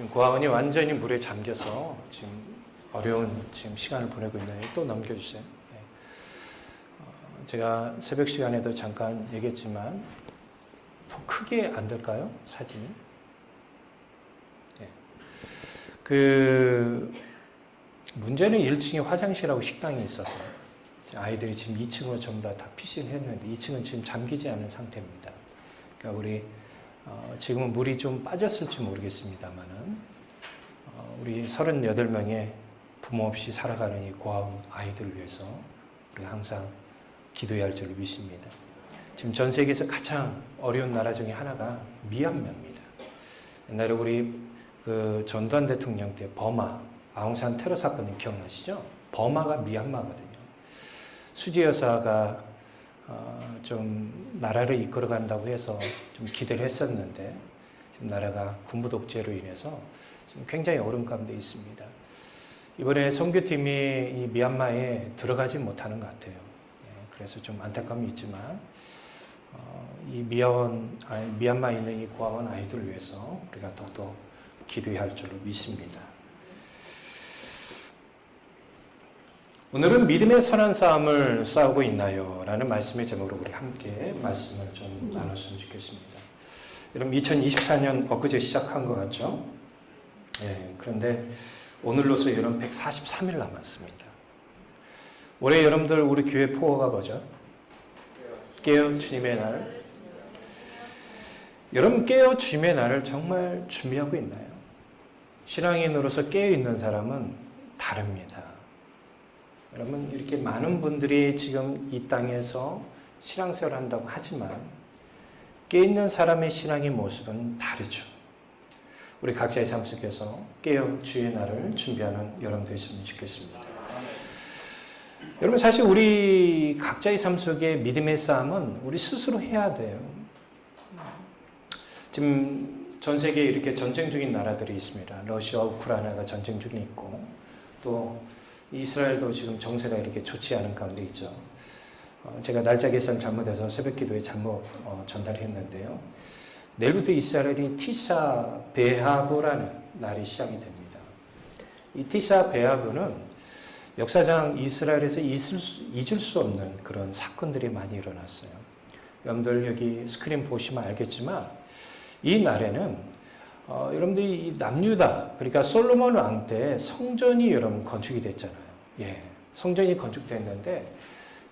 지금 고아원이 완전히 물에 잠겨서 지금 어려운 지금 시간을 보내고 있나요? 또 넘겨주세요. 네. 제가 새벽 시간에도 잠깐 얘기했지만 더 크게 안 될까요? 사진이? 네. 문제는 1층에 화장실하고 식당이 있어서 아이들이 지금 2층으로 전부 다 피신을 했는데 2층은 지금 잠기지 않은 상태입니다. 그러니까 우리 지금은 물이 좀 빠졌을지 모르겠습니다만은 우리 38명의 부모 없이 살아가는 이 고아원 아이들을 위해서 우리 항상 기도해야 할 줄로 믿습니다. 지금 전 세계에서 가장 어려운 나라 중에 하나가 미얀마입니다. 옛날에 우리 전두환 대통령 때 버마 아웅산 테러 사건이 기억나시죠? 버마가 미얀마거든요. 수지 여사가 좀 나라를 이끌어간다고 해서 좀 기대를 했었는데 지금 나라가 군부 독재로 인해서 지금 굉장히 어려운 가운데 있습니다. 이번에 선교팀이 이 미얀마에 들어가지 못하는 것 같아요. 그래서 좀 안타까움이 있지만 이 미얀마에 있는 이 고아원 아이들을 위해서 우리가 더욱더 기도해야 할 줄로 믿습니다. 오늘은 믿음의 선한 싸움을 싸우고 있나요? 라는 말씀의 제목으로 우리 함께 말씀을 좀 나눴으면 좋겠습니다. 여러분 2024년 엊그제 시작한 것 같죠? 그런데 오늘로서 여러분 143일 남았습니다. 올해 여러분들 우리 교회 포어가 뭐죠? 깨어 주님의 날. 여러분 깨어 주님의 날을 정말 준비하고 있나요? 신앙인으로서 깨어있는 사람은 다릅니다. 여러분 이렇게 많은 분들이 지금 이 땅에서 신앙생활을 한다고 하지만 깨어있는 사람의 신앙의 모습은 다르죠. 우리 각자의 삶 속에서 깨어 주의 날을 준비하는 여러분 되셨으면 좋겠습니다. 여러분 사실 우리 각자의 삶 속에 믿음의 싸움은 우리 스스로 해야 돼요. 지금 전 세계에 이렇게 전쟁 중인 나라들이 있습니다. 러시아와 우크라이나가 전쟁 중에 있고 또 이스라엘도 지금 정세가 이렇게 좋지 않은 가운데 있죠. 제가 날짜 계산 잘못해서 새벽 기도에 잘못 전달했는데요. 내일부터 이스라엘이 티사 베아브라는 날이 시작이 됩니다. 이 티사 베아브는 역사상 이스라엘에서 잊을 수 없는 그런 사건들이 많이 일어났어요. 여러분들 여기 스크린 보시면 알겠지만 이 날에는 여러분들이 이 남유다, 그러니까 솔로몬 왕 때 성전이 여러분 건축이 됐잖아요. 성전이 건축됐는데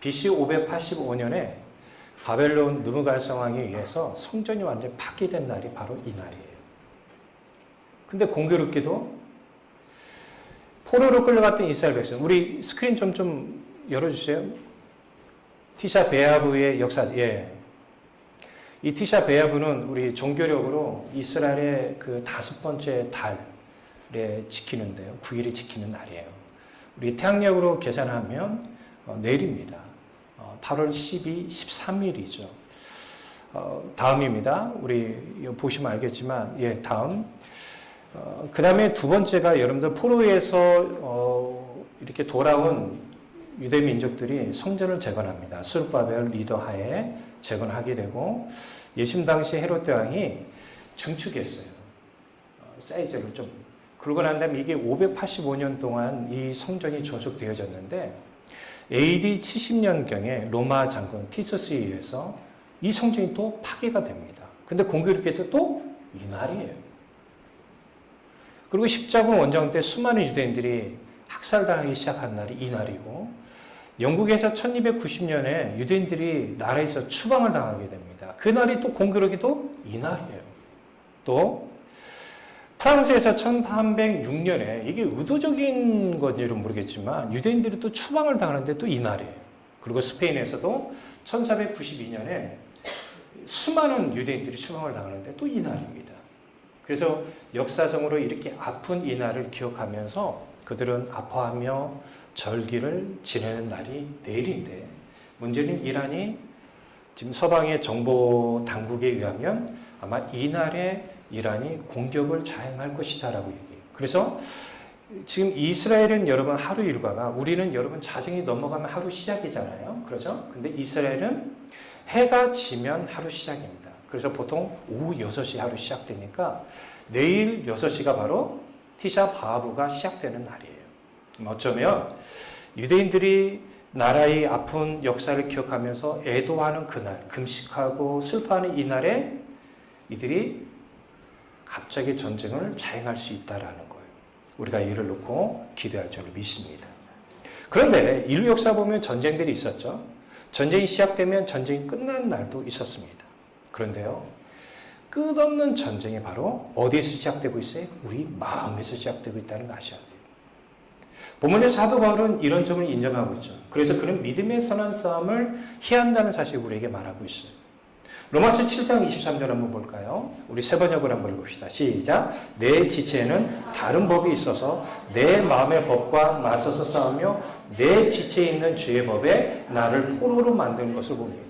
BC 585년에 바벨론 느부갓네살 왕에 의해서 성전이 완전히 파괴된 날이 바로 이 날이에요. 근데 공교롭게도 포로로 끌려갔던 이스라엘 백성, 우리 스크린 좀 열어주세요. 티샤 베아브의 역사, 이 티샤 베아브는 우리 종교력으로 이스라엘의 그 5번째 달에 지키는데요. 9일이 지키는 날이에요. 우리 태양력으로 계산하면 내일입니다. 8월 12, 13일이죠. 다음입니다. 우리 보시면 알겠지만, 다음. 그 다음에 두 번째가 여러분들 포로에서 이렇게 돌아온 유대 민족들이 성전을 재건합니다. 스룹바벨 리더 하에 재건하게 되고 예수님 당시 헤롯 왕이 중축했어요. 사이즈를 좀. 그러고 난 다음에 이게 585년 동안 이 성전이 존속되어졌는데 AD 70년경에 로마 장군 티투스에 의해서 이 성전이 또 파괴가 됩니다. 근데 공교롭게도 또 이날이에요. 그리고 십자군 원정 때 수많은 유대인들이 학살당하기 시작한 날이 이날이고 영국에서 1290년에 유대인들이 나라에서 추방을 당하게 됩니다. 그날이 또 공교롭게도 이날이에요. 또 프랑스에서 1306년에 이게 의도적인 건지는 모르겠지만 유대인들이 또 추방을 당하는데 또 이날이에요. 그리고 스페인에서도 1492년에 수많은 유대인들이 추방을 당하는데 또 이날입니다. 그래서 역사적으로 이렇게 아픈 이날을 기억하면서 그들은 아파하며 절기를 지내는 날이 내일인데 문제는 이란이 지금 서방의 정보 당국에 의하면 아마 이날에 이란이 공격을 자행할 것이다라고 얘기해요. 그래서 지금 이스라엘은 여러분 하루 일과가 우리는 여러분 자정이 넘어가면 하루 시작이잖아요. 그렇죠? 근데 이스라엘은 해가 지면 하루 시작입니다. 그래서 보통 오후 6시 하루 시작되니까 내일 6시가 바로 티샤 바아브가 시작되는 날이에요. 어쩌면 유대인들이 나라의 아픈 역사를 기억하면서 애도하는 그날, 금식하고 슬퍼하는 이날에 이들이 갑자기 전쟁을 자행할 수 있다라는 거예요. 우리가 이를 놓고 기도할 줄을 믿습니다. 그런데 인류 역사 보면 전쟁들이 있었죠. 전쟁이 시작되면 전쟁이 끝난 날도 있었습니다. 그런데요, 끝없는 전쟁이 바로 어디에서 시작되고 있어요? 우리 마음에서 시작되고 있다는 걸 아셔야 돼요. 본문의 사도 바울은 이런 점을 인정하고 있죠. 그래서 그는 믿음의 선한 싸움을 해야 한다는 사실을 우리에게 말하고 있어요. 로마서 7장 23절 한번 볼까요? 우리 세 번역을 한번 봅시다. 시작. 내 지체에는 다른 법이 있어서 내 마음의 법과 맞서서 싸우며 내 지체에 있는 주의 법에 나를 포로로 만드는 것을 봅니다.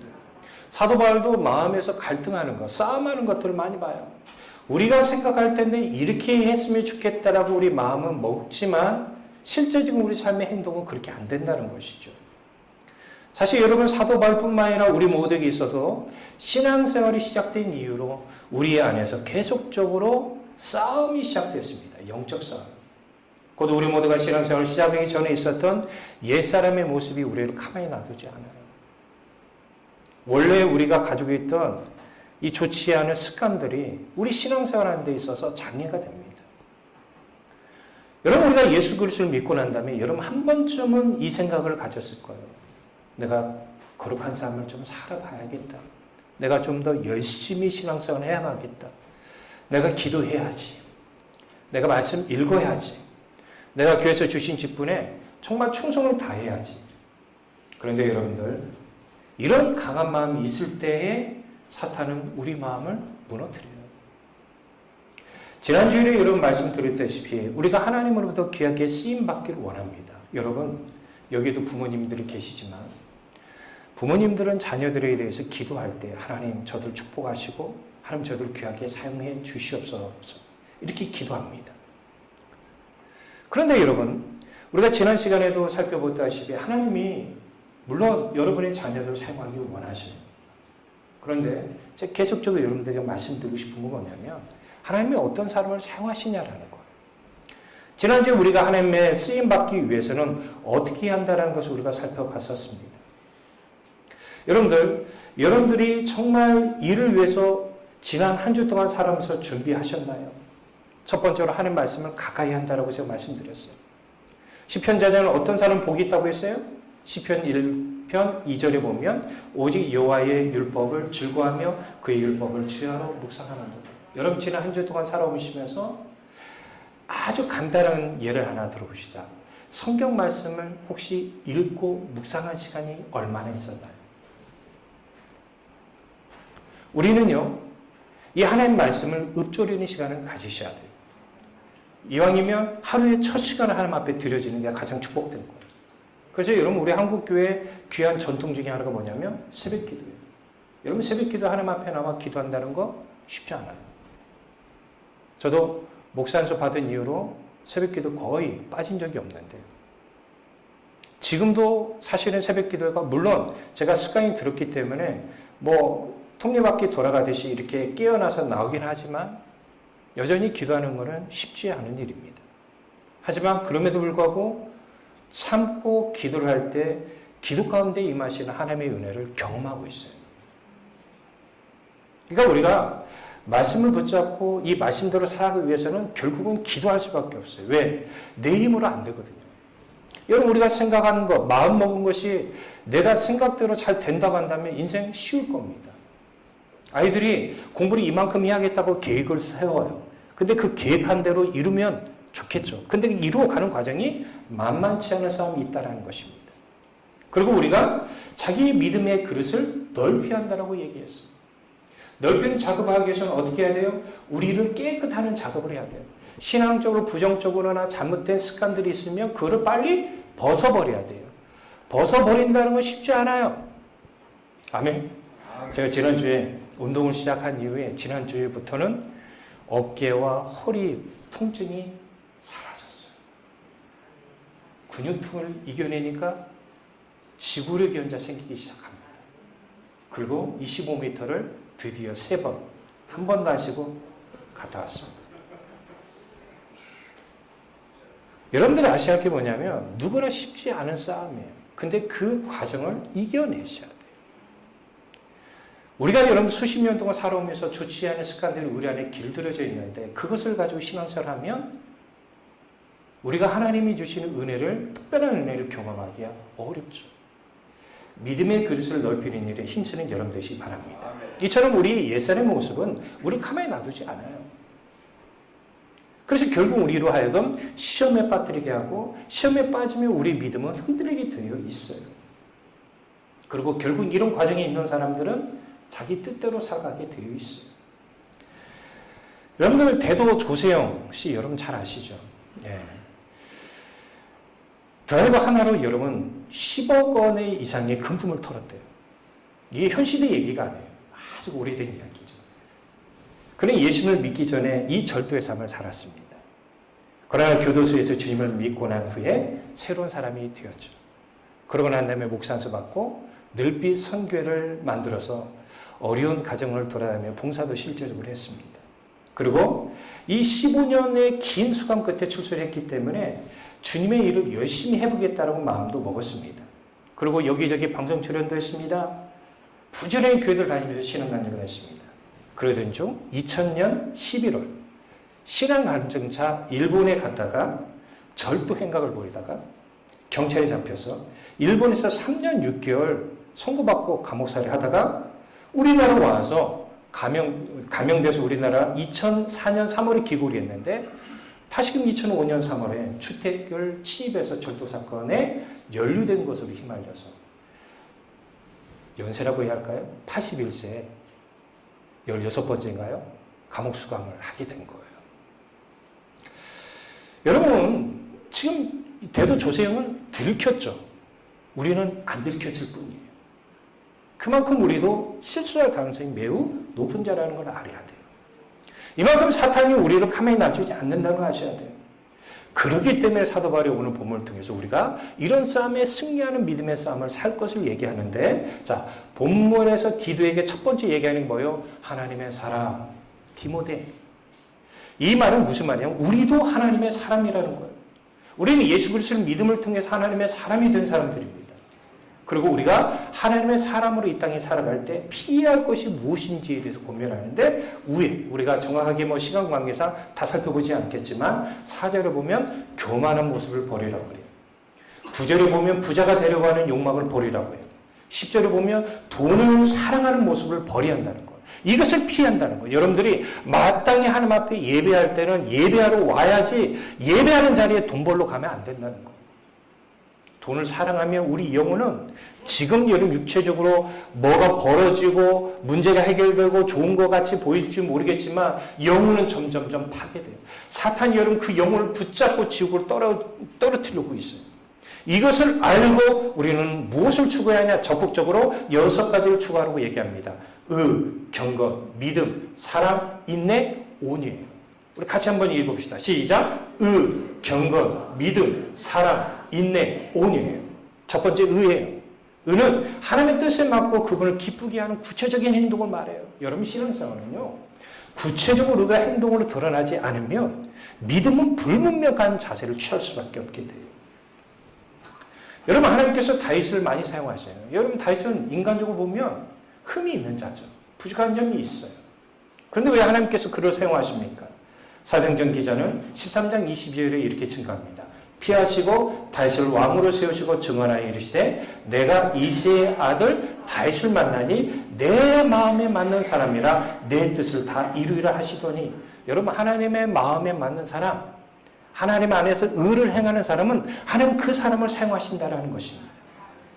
사도 바울도 마음에서 갈등하는 것, 싸움하는 것들을 많이 봐요. 우리가 생각할 때는 이렇게 했으면 좋겠다라고 우리 마음은 먹지만 실제 지금 우리 삶의 행동은 그렇게 안 된다는 것이죠. 사실 여러분 사도 바울뿐만 아니라 우리 모두에게 있어서 신앙생활이 시작된 이후로 우리 안에서 계속적으로 싸움이 시작됐습니다. 영적 싸움. 곧 우리 모두가 신앙생활을 시작하기 전에 있었던 옛사람의 모습이 우리를 가만히 놔두지 않아요. 원래 우리가 가지고 있던 이 좋지 않은 습관들이 우리 신앙생활하는 데 있어서 장애가 됩니다. 여러분 우리가 예수 그리스도를 믿고 난 다음에 여러분 한 번쯤은 이 생각을 가졌을 거예요. 내가 거룩한 삶을 좀 살아봐야겠다. 내가 좀 더 열심히 신앙생활을 해야겠다. 내가 기도해야지. 내가 말씀 읽어야지. 내가 교회에서 주신 직분에 정말 충성을 다해야지. 그런데 여러분들 이런 강한 마음이 있을 때에 사탄은 우리 마음을 무너뜨려요. 지난주에 여러분 말씀드렸다시피 우리가 하나님으로부터 귀하게 쓰임받기를 원합니다. 여러분 여기도 부모님들이 계시지만 부모님들은 자녀들에 대해서 기도할 때 하나님 저들 축복하시고 하나님 저들 귀하게 사용해 주시옵소서 이렇게 기도합니다. 그런데 여러분 우리가 지난 시간에도 살펴보다시피 하나님이 물론 여러분의 자녀들을 사용하기 원하셔요. 그런데 제가 계속적으로 여러분들에게 말씀드리고 싶은 건 뭐냐면 하나님이 어떤 사람을 사용하시냐라는 거예요. 지난주에 우리가 하나님의 쓰임받기 위해서는 어떻게 한다는 것을 우리가 살펴봤었습니다. 여러분들이 정말 이를 위해서 지난 한 주 동안 살아가면서 준비하셨나요? 첫 번째로 하나님 말씀을 가까이 한다라고 제가 말씀드렸어요. 시편 자자는 어떤 사람 복이 있다고 했어요? 시편 1편 2절에 보면 오직 여호와의 율법을 즐거워하며 그의 율법을 주야로 묵상하는도다. 여러분 지난 한 주 동안 살아오시면서 아주 간단한 예를 하나 들어봅시다. 성경 말씀을 혹시 읽고 묵상한 시간이 얼마나 있었나요? 우리는요, 이 하나님 말씀을 읊조리는 시간을 가지셔야 돼요. 이왕이면 하루에 첫 시간을 하나님 앞에 드려지는 게 가장 축복된 거예요. 그래서 여러분 우리 한국교회 귀한 전통 중에 하나가 뭐냐면 새벽 기도예요. 여러분 새벽 기도 하나님 앞에 나와 기도한다는 거 쉽지 않아요. 저도 목사 안수 받은 이후로 새벽 기도 거의 빠진 적이 없는데 지금도 사실은 새벽 기도가 물론 제가 습관이 들었기 때문에 톱니바퀴 돌아가듯이 이렇게 깨어나서 나오긴 하지만 여전히 기도하는 것은 쉽지 않은 일입니다. 하지만 그럼에도 불구하고 참고 기도를 할 때 기도 가운데 임하시는 하나님의 은혜를 경험하고 있어요. 그러니까 우리가 말씀을 붙잡고 이 말씀대로 살아가기 위해서는 결국은 기도할 수밖에 없어요. 왜? 내 힘으로 안 되거든요. 여러분 우리가 생각하는 것, 마음 먹은 것이 내가 생각대로 잘 된다고 한다면 인생 쉬울 겁니다. 아이들이 공부를 이만큼 해야겠다고 계획을 세워요. 근데 그 계획한 대로 이루면 좋겠죠. 근데 이루어가는 과정이 만만치 않은 싸움이 있다는 것입니다. 그리고 우리가 자기 믿음의 그릇을 넓혀야 한다고 얘기했어요. 넓히는 작업을 하기 위해서는 어떻게 해야 돼요? 우리를 깨끗하는 작업을 해야 돼요. 신앙적으로 부정적으로나 잘못된 습관들이 있으면 그거를 빨리 벗어버려야 돼요. 벗어버린다는 건 쉽지 않아요. 아멘. 제가 지난주에 운동을 시작한 이후에 지난주부터는 어깨와 허리 통증이 사라졌어요. 근육통을 이겨내니까 지구력이 혼자 생기기 시작합니다. 그리고 25m를 드디어 3번, 한 번도 안 쉬고 갔다 왔습니다. 여러분들이 아셔야 할 게 뭐냐면 누구나 쉽지 않은 싸움이에요. 근데 그 과정을 이겨내셔야 돼요. 우리가 여러분 수십 년 동안 살아오면서 좋지 않은 습관들이 우리 안에 길들여져 있는데 그것을 가지고 신앙생활을 하면 우리가 하나님이 주시는 은혜를, 특별한 은혜를 경험하기가 어렵죠. 믿음의 그릇을 넓히는 일에 힘쓰는 여러분 되시기 바랍니다. 이처럼 우리 옛사람의 모습은 우리 가만히 놔두지 않아요. 그래서 결국 우리로 하여금 시험에 빠뜨리게 하고 시험에 빠지면 우리 믿음은 흔들리게 되어 있어요. 그리고 결국 이런 과정에 있는 사람들은 자기 뜻대로 살아가게 되어 있어요. 여러분들 대도 조세영 씨 여러분 잘 아시죠? 예. 드라이버 하나로 여러분 10억 원의 이상의 금품을 털었대요. 이게 현 시대 얘기가 아니에요. 아주 오래된 이야기죠. 그는 예수님을 믿기 전에 이 절도의 삶을 살았습니다. 그러나 교도소에서 주님을 믿고 난 후에 새로운 사람이 되었죠. 그러고 난 다음에 목상수 받고 늘빛 선교회를 만들어서 어려운 가정을 돌아다니며 봉사도 실제적으로 했습니다. 그리고 이 15년의 긴 수감 끝에 출소를 했기 때문에 주님의 일을 열심히 해보겠다는 마음도 먹었습니다. 그리고 여기저기 방송 출연도 했습니다. 부지런히 교회를 다니면서 신앙간증을 했습니다. 그러던 중 2000년 11월 신앙간증차 일본에 갔다가 절도 행각을 벌이다가 경찰에 잡혀서 일본에서 3년 6개월 선고받고 감옥살이 하다가 우리나라 와서 감형돼서 우리나라 2004년 3월에 귀국을 했는데 다시금 2005년 3월에 주택을 침입해서 절도 사건에 연루된 것으로 휘말려서 연세라고 해야 할까요? 81세에 16번째인가요? 감옥 수감을 하게 된 거예요. 여러분 지금 대도 조세형은 들켰죠. 우리는 안 들켰을 뿐이에요. 그만큼 우리도 실수할 가능성이 매우 높은 자라는 걸 알아야 돼요. 이만큼 사탄이 우리를 가만히 놔주지 않는다는 걸 아셔야 돼요. 그렇기 때문에 사도 바울이 오늘 본문을 통해서 우리가 이런 싸움에 승리하는 믿음의 싸움을 살 것을 얘기하는데, 자, 본문에서 디도에게 첫 번째 얘기하는 게 뭐예요? 하나님의 사람, 디모데. 이 말은 무슨 말이냐면 우리도 하나님의 사람이라는 거예요. 우리는 예수 그리스도를 믿음을 통해서 하나님의 사람이 된 사람들입니다. 그리고 우리가 하나님의 사람으로 이 땅에 살아갈 때 피해야 할 것이 무엇인지에 대해서 고민하는데, 위에 우리가 정확하게 시간 관계상 다 살펴보지 않겠지만 4절에 보면 교만한 모습을 버리라고 해요. 9절에 보면 부자가 되려고 하는 욕망을 버리라고 해요. 10절에 보면 돈을 사랑하는 모습을 버려야 한다는 거예요. 이것을 피한다는 거예요. 여러분들이 마땅히 하나님 앞에 예배할 때는 예배하러 와야지 예배하는 자리에 돈 벌러 가면 안 된다는 거예요. 돈을 사랑하면 우리 영혼은 지금 여러분 육체적으로 뭐가 벌어지고 문제가 해결되고 좋은 것 같이 보일지 모르겠지만 영혼은 점점점 파괴돼요. 사탄이 여러분 그 영혼을 붙잡고 지옥으로 떨어뜨리고 있어요. 이것을 알고 우리는 무엇을 추구해야 하냐? 적극적으로 6가지를 추구하라고 얘기합니다. 경건, 믿음, 사랑, 인내, 온유예요. 우리 같이 한번 읽어봅시다. 시작! 경건, 믿음, 사랑, 인내, 온유예요. 첫 번째 의예요. 의는 하나님의 뜻에 맞고 그분을 기쁘게 하는 구체적인 행동을 말해요. 여러분 신앙생활은요, 구체적으로 의가 행동으로 드러나지 않으면 믿음은 불문명한 자세를 취할 수밖에 없게 돼요. 여러분 하나님께서 다윗을 많이 사용하세요. 여러분 다윗은 인간적으로 보면 흠이 있는 자죠. 부족한 점이 있어요. 그런데 왜 하나님께서 그를 사용하십니까? 사도행전 기자는 13장 22절에 이렇게 증가합니다. 피하시고 다윗을 왕으로 세우시고 증언하여 이르시되 내가 이새의 아들 다윗을 만나니 내 마음에 맞는 사람이라 내 뜻을 다 이루리라 하시더니, 여러분 하나님의 마음에 맞는 사람, 하나님 안에서 의를 행하는 사람은 하나님 그 사람을 사용하신다라는 것입니다.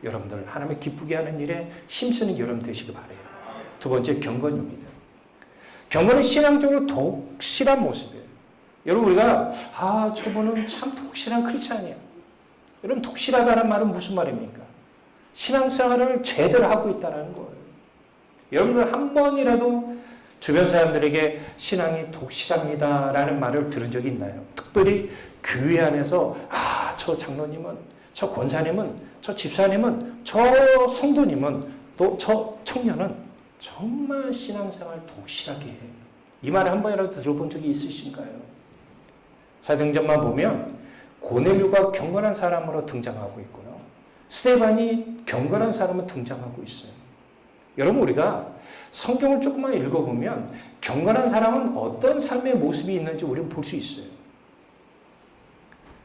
여러분들 하나님을 기쁘게 하는 일에 힘쓰는 여러분 되시기 바라요. 두 번째 경건입니다. 경건은 신앙적으로 독실한 모습이에요. 여러분 우리가 저분은 참 독실한 크리스찬이야. 여러분 독실하다는 말은 무슨 말입니까? 신앙생활을 제대로 하고 있다는 거예요. 여러분들 한 번이라도 주변 사람들에게 신앙이 독실합니다라는 말을 들은 적이 있나요? 특별히 교회 안에서 저 장로님은, 저 권사님은, 저 집사님은, 저 성도님은, 또 저 청년은 정말 신앙생활 독실하게 해요. 이 말을 한 번이라도 들어본 적이 있으신가요? 사도행전만 보면 고넬료가 경건한 사람으로 등장하고 있고요. 스데반이 경건한 사람으로 등장하고 있어요. 여러분, 우리가 성경을 조금만 읽어보면 경건한 사람은 어떤 삶의 모습이 있는지 우리는 볼 수 있어요.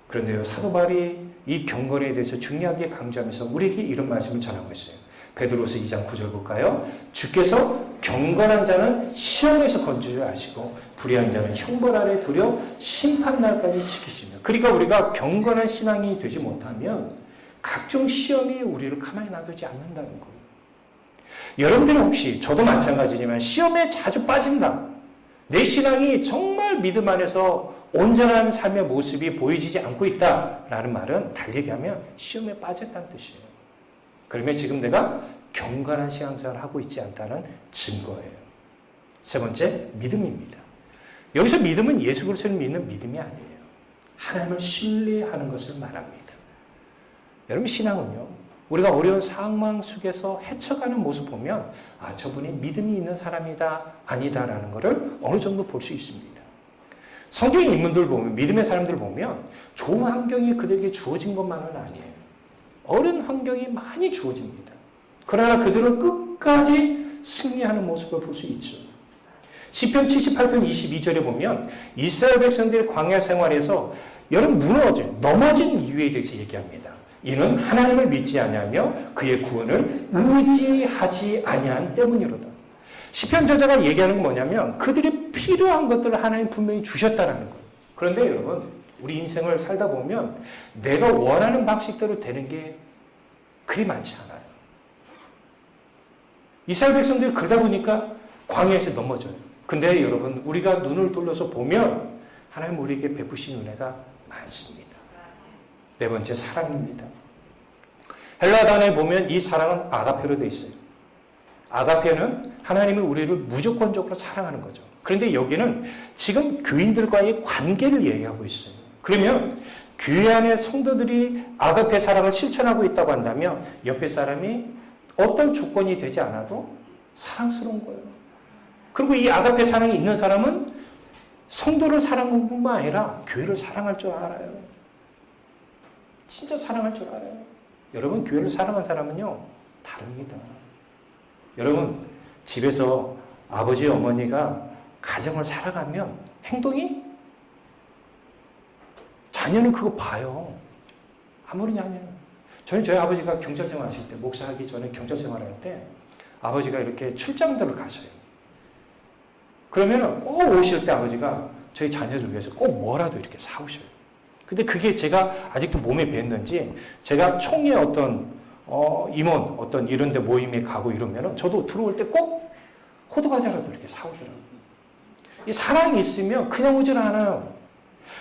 그런데요, 사도 바울이 이 경건에 대해서 중요하게 강조하면서 우리에게 이런 말씀을 전하고 있어요. 베드로서 2장 9절 볼까요? 주께서 경건한 자는 시험에서 건지려 하시고 불의한 자는 형벌 아래 두려 심판날까지 지키십니다. 그러니까 우리가 경건한 신앙이 되지 못하면 각종 시험이 우리를 가만히 놔두지 않는다는 거예요. 여러분들은 혹시, 저도 마찬가지지만 시험에 자주 빠진다. 내 신앙이 정말 믿음 안에서 온전한 삶의 모습이 보여지지 않고 있다라는 말은 달리 얘기하면 시험에 빠졌다는 뜻이에요. 그러면 지금 내가 경건한 신앙생활을 하고 있지 않다는 증거예요. 세 번째, 믿음입니다. 여기서 믿음은 예수 그리스도를 믿는 믿음이 아니에요. 하나님을 신뢰하는 것을 말합니다. 여러분, 신앙은요, 우리가 어려운 상황 속에서 헤쳐가는 모습 보면 저분이 믿음이 있는 사람이다, 아니다라는 것을 어느 정도 볼 수 있습니다. 성경의 인물들 보면, 믿음의 사람들 보면 좋은 환경이 그들에게 주어진 것만은 아니에요. 어려운 환경이 많이 주어집니다. 그러나 그들은 끝까지 승리하는 모습을 볼 수 있죠. 시편 78편 22절에 보면 이스라엘 백성들의 광야 생활에서 여러분 넘어진 이유에 대해서 얘기합니다. 이는 하나님을 믿지 아니하며 그의 구원을 의지하지 아니한 때문이로다. 시편 저자가 얘기하는 건 뭐냐면 그들이 필요한 것들을 하나님 분명히 주셨다는 거예요. 그런데 여러분, 우리 인생을 살다 보면 내가 원하는 방식대로 되는 게 그리 많지 않아요. 이스라엘 백성들이 그러다 보니까 광야에서 넘어져요. 근데 여러분, 우리가 눈을 돌려서 보면 하나님 우리에게 베푸신 은혜가 많습니다. 네 번째, 사랑입니다. 헬라 단어에 보면 이 사랑은 아가페로 되어 있어요. 아가페는 하나님이 우리를 무조건적으로 사랑하는 거죠. 그런데 여기는 지금 교인들과의 관계를 얘기하고 있어요. 그러면 교회 안에 성도들이 아가페 사랑을 실천하고 있다고 한다면 옆에 사람이 어떤 조건이 되지 않아도 사랑스러운 거예요. 그리고 이 아가페 사랑이 있는 사람은 성도를 사랑하는 것뿐만 아니라 교회를 사랑할 줄 알아요. 진짜 사랑할 줄 알아요. 여러분, 교회를 사랑한 사람은요, 다릅니다. 여러분, 집에서 아버지, 어머니가 가정을 살아가면 행동이 자녀는 그거 봐요. 아무리 아니에요. 저는 저희 아버지가 경찰생활 하실 때, 목사하기 전에 경찰생활 할 때 아버지가 이렇게 출장들을 가셔요. 그러면 꼭 오실 때 아버지가 저희 자녀들 위해서 꼭 뭐라도 이렇게 사오셔요. 근데 그게 제가 아직도 몸에 뱄는지 제가 총회 어떤 임원 어떤 이런 데 모임에 가고 이러면 저도 들어올 때 꼭 호두과자라도 이렇게 사오더라고요. 이 사랑이 있으면 그냥 오질 않아요.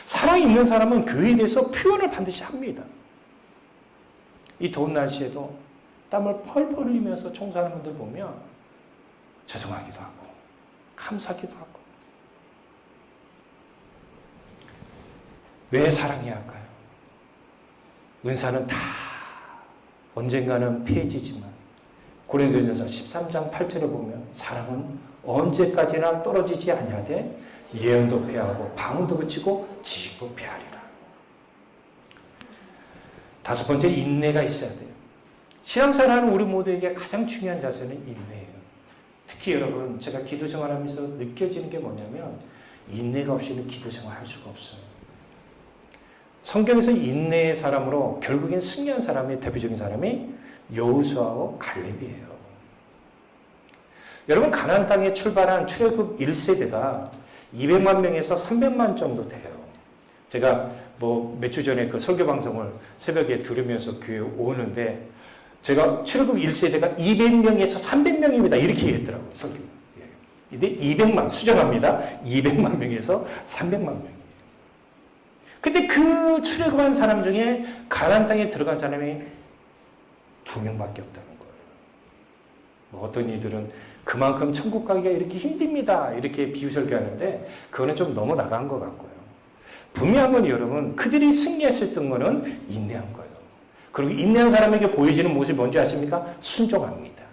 사랑이 있는 사람은 교회에 대해서 표현을 반드시 합니다. 이 더운 날씨에도 땀을 펄펄 흘리면서 청소하는 분들 보면 죄송하기도 하고 감사하기도 하고. 왜 사랑해야 할까요? 은사는 다 언젠가는 피해지지만 고린도전서 13장 8절에 보면 사랑은 언제까지나 떨어지지 아니하되 예언도 패하고 방언도 그치고 지식도 패하리라. 다섯 번째, 인내가 있어야 돼요. 신앙생활하는 우리 모두에게 가장 중요한 자세는 인내예요. 특히 여러분, 제가 기도 생활하면서 느껴지는 게 뭐냐면 인내가 없이는 기도 생활할 수가 없어요. 성경에서 인내의 사람으로 결국엔 승리한 사람의 대표적인 사람이 여호수아와 갈렙이에요. 여러분, 가나안 땅에 출발한 출애굽 1세대가 200만 명에서 300만 정도 돼요. 제가 몇 주 전에 그 설교 방송을 새벽에 들으면서 교회에 오는데 제가 출애굽 1세대가 200명에서 300명입니다. 이렇게 얘기했더라고요. 설교. 근데 200만, 수정합니다. 200만 명에서 300만 명. 근데 그 출애굽한 사람 중에 가나안 땅에 들어간 사람이 2명밖에 없다는 거예요. 어떤 이들은 그만큼 천국 가기가 이렇게 힘듭니다. 이렇게 비유설교하는데 그거는 좀 너무 나간 것 같고요. 분명한 건 여러분, 그들이 승리했었던 거는 인내한 거예요. 그리고 인내한 사람에게 보여지는 모습이 뭔지 아십니까? 순종합니다.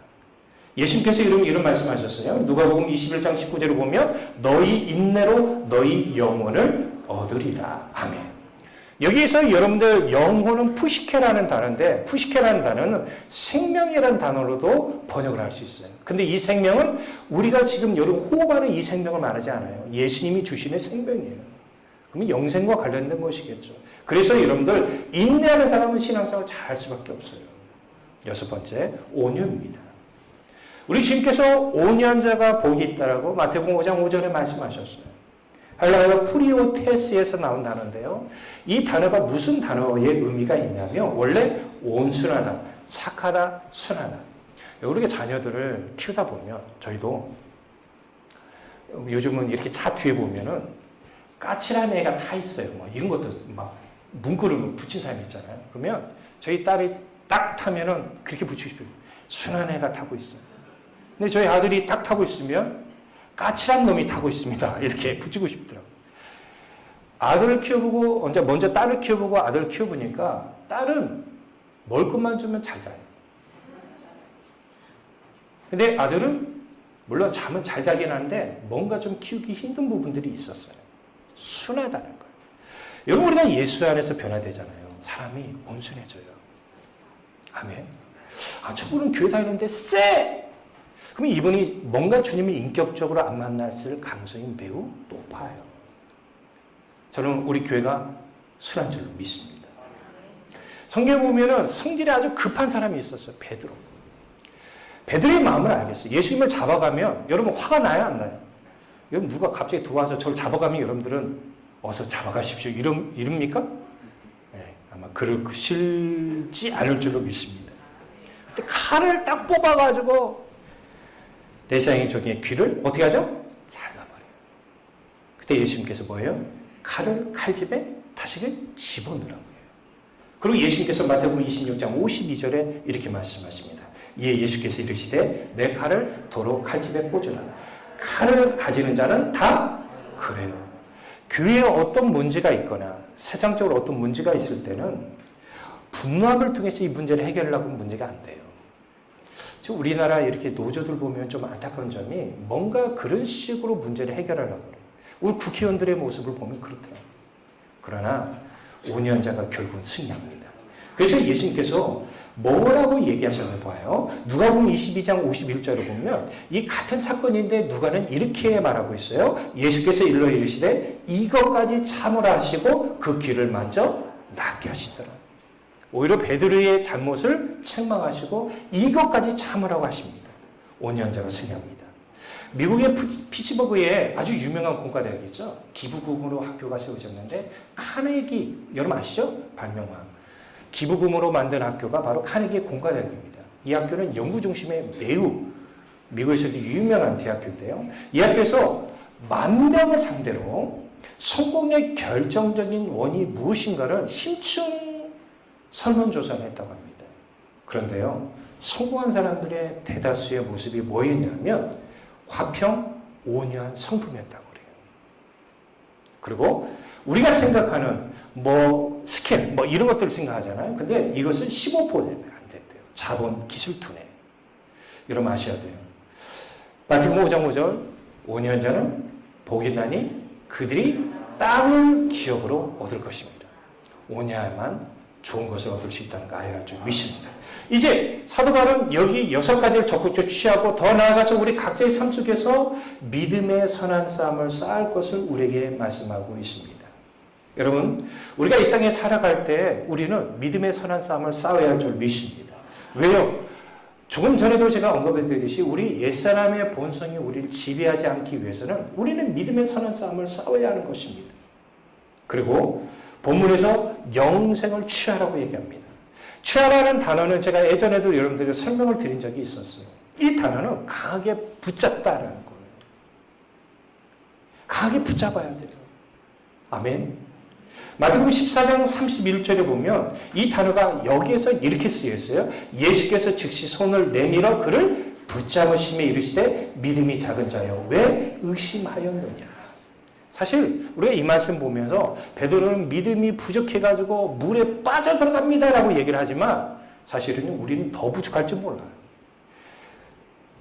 예수님께서 이런 말씀하셨어요. 누가복음 21장 19절을 보면 너희 인내로 너희 영혼을 얻으리라. 아멘. 여기에서 여러분들 영혼은 푸시케라는 단어인데 푸시케라는 단어는 생명이라는 단어로도 번역을 할 수 있어요. 근데 이 생명은 우리가 지금 여러분 호흡하는 이 생명을 말하지 않아요. 예수님이 주시는 생명이에요. 그러면 영생과 관련된 것이겠죠. 그래서 여러분들 인내하는 사람은 신앙생활을 잘 할 수밖에 없어요. 여섯 번째, 온유입니다. 우리 주님께서 온유한자가 복이 있다라고 마태복음 5장 5절에 말씀하셨어요. 헬라어 프리오테스에서 나온 단어인데요. 이 단어가 무슨 단어의 의미가 있냐면 원래 온순하다, 착하다, 순하다. 우리가 자녀들을 키우다 보면 저희도 요즘은 이렇게 차 뒤에 보면은 까칠한 애가 타 있어요. 뭐 이런 것도 막 문구를 붙인 사람이 있잖아요. 그러면 저희 딸이 딱 타면은 그렇게 붙이고 싶어요. 순한 애가 타고 있어요. 근데 저희 아들이 딱 타고 있으면 까칠한 놈이 타고 있습니다. 이렇게 붙이고 싶더라고요. 아들을 키워보고, 먼저 딸을 키워보고 아들을 키워보니까 딸은 먹을 것만 주면 잘 자요. 근데 아들은 물론 잠은 잘 자긴 한데 뭔가 좀 키우기 힘든 부분들이 있었어요. 순하다는 거예요. 여러분 우리가 예수 안에서 변화되잖아요. 사람이 온순해져요. 아멘. 저분은 교회 다니는데 쎄! 그럼 이분이 뭔가 주님을 인격적으로 안 만났을 가능성이 매우 높아요. 저는 우리 교회가 순한 줄로 믿습니다. 성경에 보면은 성질이 아주 급한 사람이 있었어요. 베드로. 베드로의 마음을 알겠어요. 예수님을 잡아가면 여러분 화가 나요, 안 나요? 여러분 누가 갑자기 들어와서 저를 잡아가면 여러분들은 어서 잡아가십시오. 이럽니까? 네, 아마 그러실지 않을 줄로 믿습니다. 근데 칼을 딱 뽑아가지고 대상의 저기의 귀를 어떻게 하죠? 잘라버려요. 그때 예수님께서 뭐예요? 칼을 칼집에 다시를 집어넣으라고 해요. 그리고 예수님께서 마태복음 26장 52절에 이렇게 말씀하십니다. 이에 예수께서 이르시되 내 칼을 도로 칼집에 꽂으라. 칼을 가지는 자는 다 그래요. 교회에 어떤 문제가 있거나 세상적으로 어떤 문제가 있을 때는 분노함을 통해서 이 문제를 해결하려고 하면 문제가 안 돼요. 지금 우리나라 이렇게 노조들 보면 좀 안타까운 점이 뭔가 그런 식으로 문제를 해결하려고 그래요. 우리 국회의원들의 모습을 보면 그렇더라고요. 그러나 온유한자가 결국은 승리합니다. 그래서 예수님께서 뭐라고 얘기하셨나 봐요. 누가복음 22장 51절을 보면 이 같은 사건인데 누가는 이렇게 말하고 있어요. 예수께서 일러 이르시되 이것까지 참으라 하시고 그 귀를 만져 낫게 하시더라. 오히려 베드로의 잘못을 책망하시고 이것까지 참으라고 하십니다. 온유한 자가 승리합니다. 미국의 피츠버그에 아주 유명한 공과대학이죠. 기부금으로 학교가 세워졌는데 카네기, 여러분 아시죠? 발명왕. 기부금으로 만든 학교가 바로 카네기 공과대학입니다. 이 학교는 연구 중심에 매우 미국에서도 유명한 대학교인데요. 이 학교에서 10,000명을 상대로 성공의 결정적인 원인이 무엇인가를 심층 설문조사를 했다고 합니다. 그런데요, 성공한 사람들의 대다수의 모습이 뭐였냐면 화평, 온유한 성품이었다고 그래요. 그리고 우리가 생각하는 스킬, 이런 것들을 생각하잖아요. 근데 이것은 15%안 됐대요. 자본, 기술 투내. 여러분 아셔야 돼요. 마태복음 5장 5절, 온유한 자는 복이 있나니 그들이 땅을 기업으로 얻을 것입니다. 온유해야만 좋은 것을 얻을 수 있다는 거 알아야 할 줄 믿습니다. 이제 사도 바울은 여기 6가지를 적극적으로 취하고 더 나아가서 우리 각자의 삶 속에서 믿음의 선한 싸움을 쌓을 것을 우리에게 말씀하고 있습니다. 여러분, 우리가 이 땅에 살아갈 때 우리는 믿음의 선한 싸움을 싸워야 할 줄 믿습니다. 왜요? 조금 전에도 제가 언급해드렸듯이 우리 옛사람의 본성이 우리를 지배하지 않기 위해서는 우리는 믿음의 선한 싸움을 싸워야 하는 것입니다. 그리고 본문에서 영생을 취하라고 얘기합니다. 취하라는 단어는 제가 예전에도 여러분들에게 설명을 드린 적이 있었어요. 이 단어는 강하게 붙잡다라는 거예요. 강하게 붙잡아야 돼요. 아멘. 마태복음 14장 31절에 보면 이 단어가 여기에서 이렇게 쓰여 있어요. 예수께서 즉시 손을 내밀어 그를 붙잡으심에 이르시되 믿음이 작은 자여 왜 의심하였느냐. 사실 우리가 이 말씀 보면서 베드로는 믿음이 부족해가지고 물에 빠져들어갑니다라고 얘기를 하지만 사실은 우리는 더 부족할 줄 몰라요.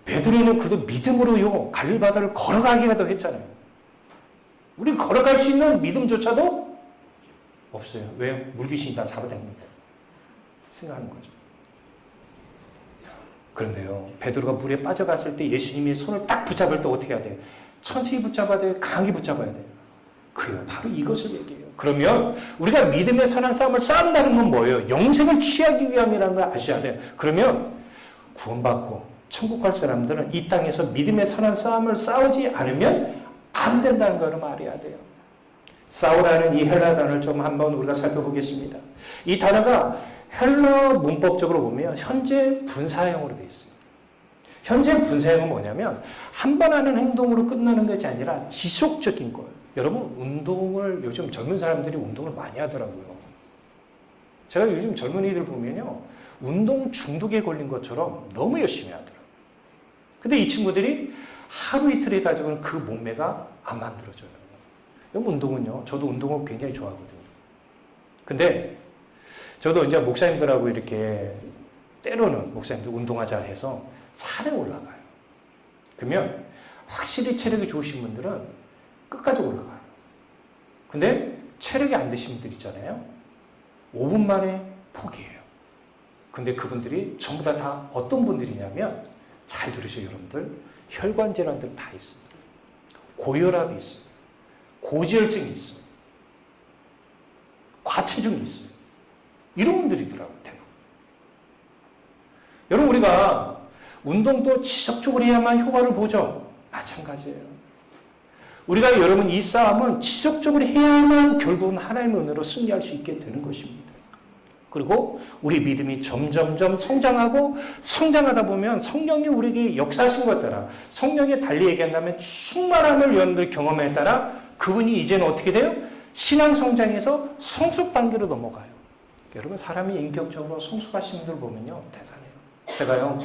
베드로는 그래도 믿음으로요 갈릴리 바다를 걸어가기라도 했잖아요. 우리 걸어갈 수 있는 믿음조차도 없어요. 왜? 물귀신이 다 잡아당긴다 생각하는 거죠. 그런데요, 베드로가 물에 빠져갔을 때 예수님이 손을 딱 붙잡을 때 어떻게 해야 돼요? 천천히 붙잡아야 돼요? 강하게 붙잡아야 돼요? 그래요. 바로 이것을 얘기해요. 그러면 우리가 믿음의 선한 싸움을 싸운다는 건 뭐예요? 영생을 취하기 위함이라는 걸 아셔야 돼요. 그러면 구원받고 천국 갈 사람들은 이 땅에서 믿음의 선한 싸움을 싸우지 않으면 안 된다는 걸 알아야 돼요. 싸우라는 이 헬라 단어를 좀 한번 우리가 살펴보겠습니다. 이 단어가 헬라 문법적으로 보면 현재 분사형으로 되어 있습니다. 현재 분사형은 뭐냐면 한 번 하는 행동으로 끝나는 것이 아니라 지속적인 거예요. 여러분 운동을 요즘 젊은 사람들이 운동을 많이 하더라고요. 제가 요즘 젊은이들 보면요 운동 중독에 걸린 것처럼 너무 열심히 하더라고요. 근데 이 친구들이 하루 이틀 해가지고는 그 몸매가 안 만들어져요. 여러분 운동은요, 저도 운동을 굉장히 좋아하거든요. 근데 저도 이제 목사님들하고 이렇게 때로는 목사님들 운동하자 해서 산에 올라가요. 그러면 확실히 체력이 좋으신 분들은 끝까지 올라가요. 근데 체력이 안 되신 분들 있잖아요. 5분 만에 포기해요. 근데 그분들이 전부 다 어떤 분들이냐면 잘 들으세요 여러분들. 혈관 질환들 다 있어요. 고혈압이 있어요. 고지혈증이 있어요. 과체중이 있어요. 이런 분들이더라고요. 대부분. 여러분 우리가 운동도 지속적으로 해야만 효과를 보죠. 마찬가지예요. 우리가 여러분 이 싸움은 지속적으로 해야만 결국은 하나님의 은혜로 승리할 수 있게 되는 것입니다. 그리고 우리 믿음이 점점점 성장하다 보면 성령이 우리에게 역사하신 것 따라 성령이 달리 얘기한다면 충만함을 여러분들 경험에 따라 그분이 이제는 어떻게 돼요? 신앙 성장에서 성숙 단계로 넘어가요. 여러분 사람이 인격적으로 성숙하신 분들 보면요 대단해요. 제가요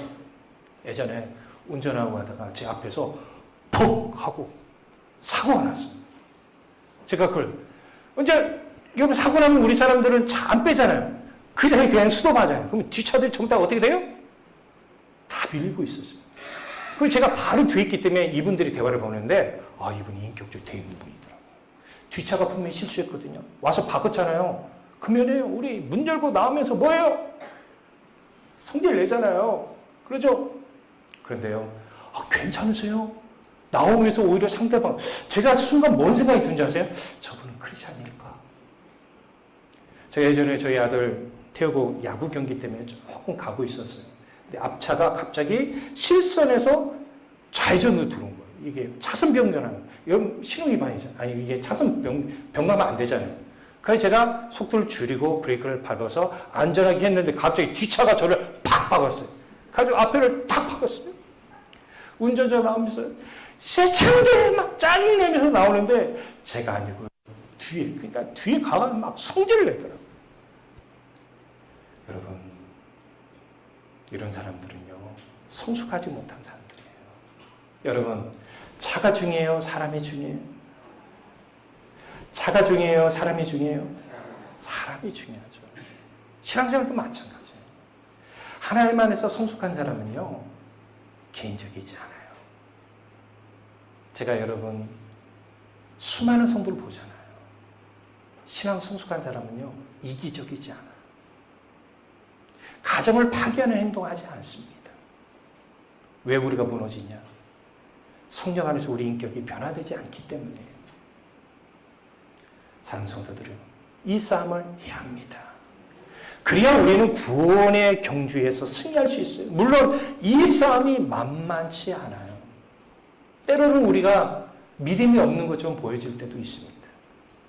예전에 운전하고 가다가 제 앞에서 퍽 하고 사고가 났어요. 제가 그걸 이제 여러분 사고 나면 우리 사람들은 차 안 빼잖아요. 그 자리에 그냥 스톱하잖아요. 그럼 뒷차들이 전부 다 어떻게 돼요? 다 밀고 있었어요. 그리고 제가 바로 뒤에 있기 때문에 이분들이 대화를 보는데 아 이분이 인격적으로 되어 있는 분이더라고요. 뒷차가 분명히 실수했거든요. 와서 바꿨잖아요. 그러면 우리 문 열고 나오면서 뭐예요? 성질 내잖아요. 그러죠? 그런데요. 아, 괜찮으세요? 나오면서 오히려 상대방 제가 순간 뭔 생각이 드는지 아세요? 저분은 크리스찬일까? 제가 예전에 저희 아들 태우고 야구 경기 때문에 조금 가고 있었어요. 근데 앞차가 갑자기 실선에서 좌회전으로 들어온 거예요. 이게 차선 변경하는 이건 신호 위반이잖아요. 아니 이게 차선 변경하면 안 되잖아요. 그래서 제가 속도를 줄이고 브레이크를 밟아서 안전하게 했는데 갑자기 뒷차가 저를 팍 박았어요. 그래서 앞에를 탁 박았어요. 운전자 나오면서 세차인데 막 짜증내면서 나오는데 제가 아니고 뒤에 가가 막 성질을 내더라고요. 여러분 이런 사람들은요 성숙하지 못한 사람들이에요. 여러분 차가 중요해요? 사람이 중요해요? 차가 중요해요? 사람이 중요해요? 사람이 중요하죠. 신앙생활도 마찬가지예요. 하나님 안에서 성숙한 사람은요 개인적이지 않아요. 제가 여러분 수많은 성도를 보잖아요. 신앙 성숙한 사람은요 이기적이지 않아요. 가정을 파괴하는 행동을 하지 않습니다. 왜 우리가 무너지냐? 성령 안에서 우리 인격이 변화되지 않기 때문이에요. 사랑하는 성도들은 이 싸움을 해야 합니다. 그래야 우리는 구원의 경주에서 승리할 수 있어요. 물론 이 싸움이 만만치 않아요. 때로는 우리가 믿음이 없는 것처럼 보여질 때도 있습니다.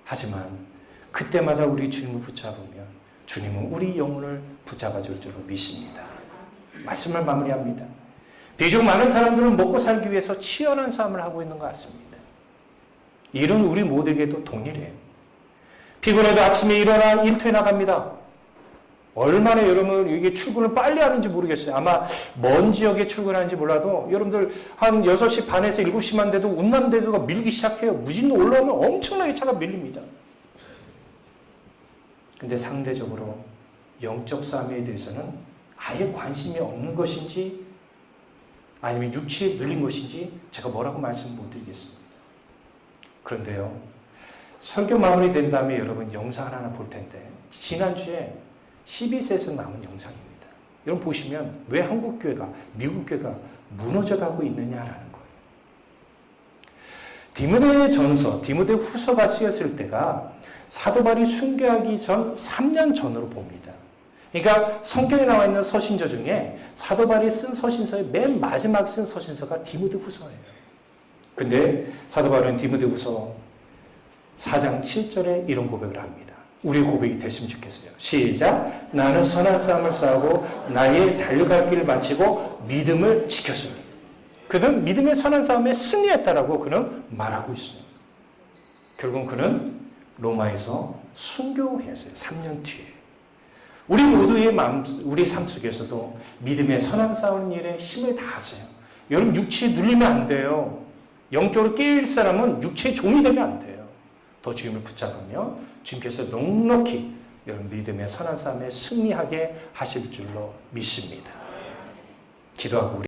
하지만 그때마다 우리 주님을 붙잡으면 주님은 우리 영혼을 붙잡아 줄 줄로 믿습니다. 말씀을 마무리합니다. 비록 많은 사람들은 먹고 살기 위해서 치열한 싸움을 하고 있는 것 같습니다. 일은 우리 모두에게도 동일해요. 피곤해도 아침에 일어나 일터에 나갑니다. 얼마나 여러분 이게 출근을 빨리 하는지 모르겠어요. 아마 먼 지역에 출근하는지 몰라도 여러분들 한 6시 반에서 7시만 돼도 운남대교가 밀기 시작해요. 무진도 올라오면 엄청나게 차가 밀립니다. 근데 상대적으로 영적 싸움에 대해서는 아예 관심이 없는 것인지 아니면 육체에 눌린 것인지 제가 뭐라고 말씀 못 드리겠습니다. 그런데요, 설교 마무리 된 다음에 여러분 영상을 하나 볼 텐데, 지난주에 12세에서 남은 영상입니다. 여러분 보시면 왜 한국 교회가, 미국 교회가 무너져가고 있느냐라는 거예요. 디모데 전서, 디모데 후서가 쓰였을 때가 사도 바울이 순교하기 전 3년 전으로 봅니다. 그러니까 성경에 나와 있는 서신서 중에 사도 바울이 쓴 서신서의 맨 마지막 쓴 서신서가 디모데 후서예요. 근데 사도 바울은 디모데 후서 4장 7절에 이런 고백을 합니다. 우리의 고백이 됐으면 좋겠어요. 시작. 나는 선한 싸움을 싸우고 나의 달려갈 길을 마치고 믿음을 지켰습니다. 그는 믿음의 선한 싸움에 승리했다라고 그는 말하고 있어요. 결국 그는 로마에서 순교했어요. 3년 뒤에. 우리 모두의 마음, 우리 삶 속에서도 믿음의 선한 싸우는 일에 힘을 다하세요. 여러분 육체에 눌리면 안 돼요. 영적으로 깨일 사람은 육체의 종이 되면 안 돼요. 더 주님을 붙잡으며 주님께서 넉넉히 여러분 믿음의 선한 싸움에 승리하게 하실 줄로 믿습니다. 기도하고 우리